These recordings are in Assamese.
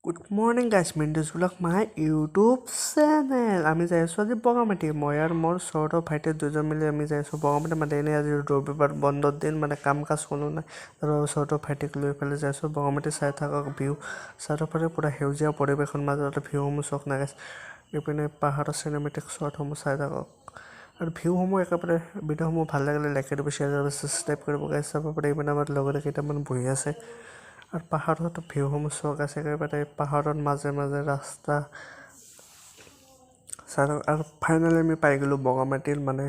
গুড মৰ্ণিং গাইজ মিণ্ডুজ ব্লগ মাই ইউটিউব চেনেল আমি যাই আছোঁ আজি বগামাটি মই আৰু মোৰ ওচৰৰ ভাইটি দুজন মিলি আমি যাই আছোঁ বগামাটি মানে এনেই আজি ৰবিবাৰ বন্ধৰ দিন মানে কাম কাজ কোনো নাই আৰু ওচৰৰ ভাইটিক লৈ পেলাই যাই আছোঁ বগামাটি চাই থাকক ভিউ চাৰিওফালে পূৰা সেউজীয়া পৰিৱেশৰ মাজতে ভিউসমূহ চখ নাগাইছ ইপিনে পাহাৰৰ চিনেমেটিক শ্বটসমূহ চাই থাকক আৰু ভিউসমূহ একেবাৰে ভিডিঅ'সমূহ ভাল লাগিলে লাইক কৰিব শ্বেয়াৰ কৰিব ছাবস্ক্ৰাইব কৰিব গাইজ চাব পাৰে ইপিনে আমাৰ লগতে কেইটামান বহি আছে আৰু পাহাৰত ভিউসমূহ চখ আছে একেবাৰে পাহাৰৰ মাজে মাজে ৰাস্তা আৰু ফাইনেলি আমি পাই গ'লোঁ বগামাটিৰ মানে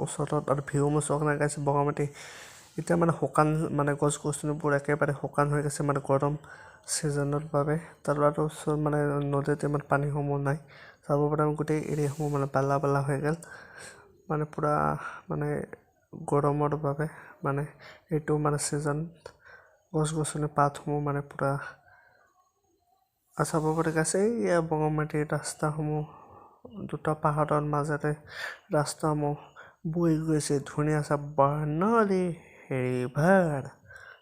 ওচৰত আৰু ভিউসমূহ চখ নাগাইছে বগামাটি এতিয়া মানে শুকান মানে গছ গছনিবোৰ একেবাৰে শুকান হৈ গৈছে মানে গৰম ছিজনৰ বাবে তাৰ ওচৰত মানে নদীত ইমান পানীসমূহ নাই চাব পাৰে গোটেই এৰিয়াসমূহ মানে বালা বালা হৈ গ'ল মানে পূৰা মানে গৰমৰ বাবে মানে এইটো মানে ছিজন গছ গছনি পাতসমূহ মানে পূৰা চাব পাৰে গাইছে এয়া বগামাটিৰ ৰাস্তাসমূহ দুটা পাহাৰৰ মাজেৰে ৰাস্তাসমূহ বৈ গৈছে ধুনীয়া চাব বৰ্ণালী ৰিভাৰ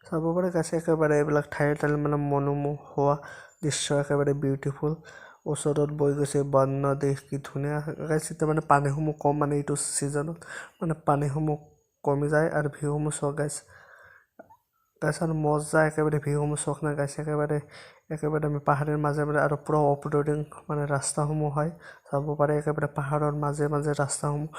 চাব পাৰে গাইছে একেবাৰে এইবিলাক ঠাইৰ মানে মনোমোহোৱা দৃশ্য একেবাৰে বিউটিফুল ওচৰত বৈ গৈছে বৰ্ণালী কি ধুনীয়া গাইছে এতিয়া মানে পানীসমূহ কম মানে এইটো ছিজনত মানে পানীসমূহ কমি যায় আৰু ভিউসমূহ চখ গাইছে আৰু মজা একেবাৰে ভিউসমূহ চখ নাগাইছে একেবাৰে আমি পাহাৰৰ মাজে মাজে আৰু পূৰা অফ ৰ'ডিং মানে ৰাস্তাসমূহ হয় চাব পাৰে একেবাৰে পাহাৰৰ মাজে মাজে ৰাস্তাসমূহ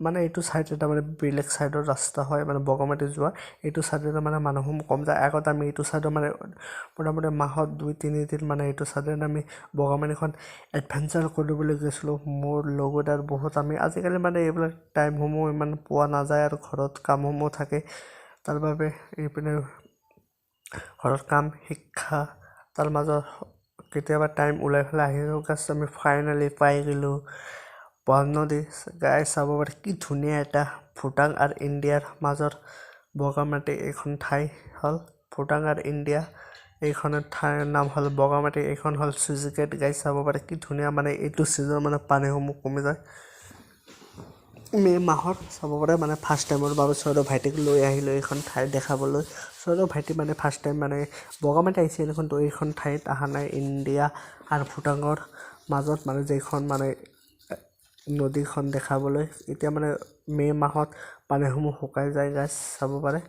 মানে এইটো ছাইডে তাৰমানে বেলেগ ছাইডৰ ৰাস্তা হয় মানে বগামাটি যোৱা এইটো ছাইডে মানে মানুহসমূহ কম যায় আগত আমি এইটো ছাইডৰ মানে মোটামুটি মাহত 2-3 দিন মানে এইটো ছাইডে আমি বগামাটিখন এডভেঞ্চাৰ কৰিবলৈ গৈছিলোঁ মোৰ লগত আৰু বহুত আমি আজিকালি মানে এইবিলাক টাইমসমূহ ইমান পোৱা নাযায় আৰু ঘৰত কামসমূহ থাকে তাৰ বাবে এইপিনে ঘৰত কাম শিক্ষা তাৰ মাজত কেতিয়াবা টাইম ওলাই পেলাই আহিলোঁ গাছ আমি ফাইনেলি পাই গ'লোঁ বৰ্ণালী গাই চাব পাৰে কি ধুনীয়া এটা ভূটান আৰু ইণ্ডিয়াৰ মাজৰ বগামাটি এইখন ঠাই হ'ল ভূটান আৰু ইণ্ডিয়া এইখনৰ ঠাইৰ নাম হ'ল বগামাটি এইখন হ'ল চুইচ গেট গাই চাব পাৰে কি ধুনীয়া মানে এইটো ছিজন মানে পানীসমূহ কমি যায় মে' মাহত চাব পাৰে মানে ফাৰ্ষ্ট টাইমৰ বাবে চৈৰ ভাইটিক লৈ আহিলোঁ এইখন ঠাই দেখাবলৈ চৈৰ ভাইটি মানে ফাৰ্ষ্ট টাইম মানে বগামাটি আহিছে এইখন ঠাইত অহা নাই ইণ্ডিয়া আৰু ভূটানৰ মাজত মানে যিখন মানে নদীখন দেখাবলৈ এতিয়া মানে মে' মাহত পানীসমূহ শুকাই যায় গাছ চাব পাৰে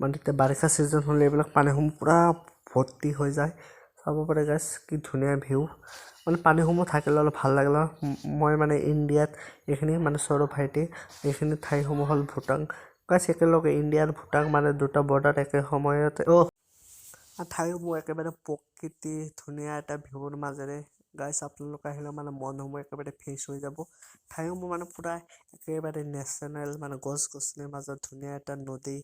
মানে তেতিয়া বাৰিষা ছিজন হ'লে এইবিলাক পানীসমূহ পূৰা ভৰ্তি হৈ যায় চাব পাৰে গাছ কি ধুনীয়া ভিউ মানে পানীসমূহ থাকিলে অলপ ভাল লাগিলে মই মানে ইণ্ডিয়াত এইখিনি মানে চৈৰ ভাইটি এইখিনি ঠাইসমূহ হ'ল ভূটান গাছ একেলগে ইণ্ডিয়া আৰু ভূটান মানে দুটা বৰ্ডাৰ একে সময়তে ঠাইসমূহ একেবাৰে প্ৰকৃতি ধুনীয়া এটা ভিউৰ মাজেৰে গাইছ আপোনালোক আহিলে মানে মনসমূহ একেবাৰে ফ্ৰেছ হৈ যাব ঠাইসমূহ মানে পূৰা একেবাৰে নেশ্যনেল মানে গছ গছনিৰ মাজত ধুনীয়া এটা নদী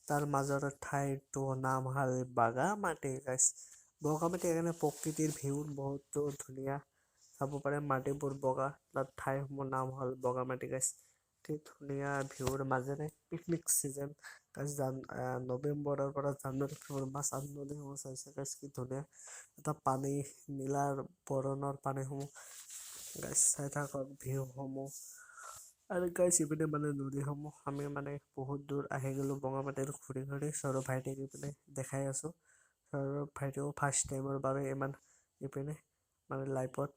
তাৰ মাজৰ ঠাইটোৰ নাম হ'ল বগামাটি গাইছ বগামাটি এনে প্ৰকৃতিৰ ভিউ বহুতো ধুনীয়া চাব পাৰে মাটিবোৰ বগা তাত ঠাইসমূহৰ নাম হ'ল বগামাটি গাইছ কি ধুনীয়া ভিউৰ মাজেৰে পিকনিক ছিজন নৱেম্বৰৰ পৰা জানুৱাৰী ফেব্ৰুৱাৰী মাৰ্চ নদীসমূহ চাইছে গাইছ কি ধুনীয়া এটা পানী নীলাৰ বৰণৰ পানীসমূহ গাইছ চাই থাকক ভিউসমূহ আৰু গাইছ ইপিনে মানে নদীসমূহ আমি মানে বহুত দূৰ আহি গ'লোঁ বগামাটিত ঘূৰি ঘূৰি চৈৰ ভাইটিক ইপিনে দেখাই আছোঁ চৈৰ ভাইটিও ফাৰ্ষ্ট টাইমৰ বাবে ইমান ইপিনে মানে লাইফত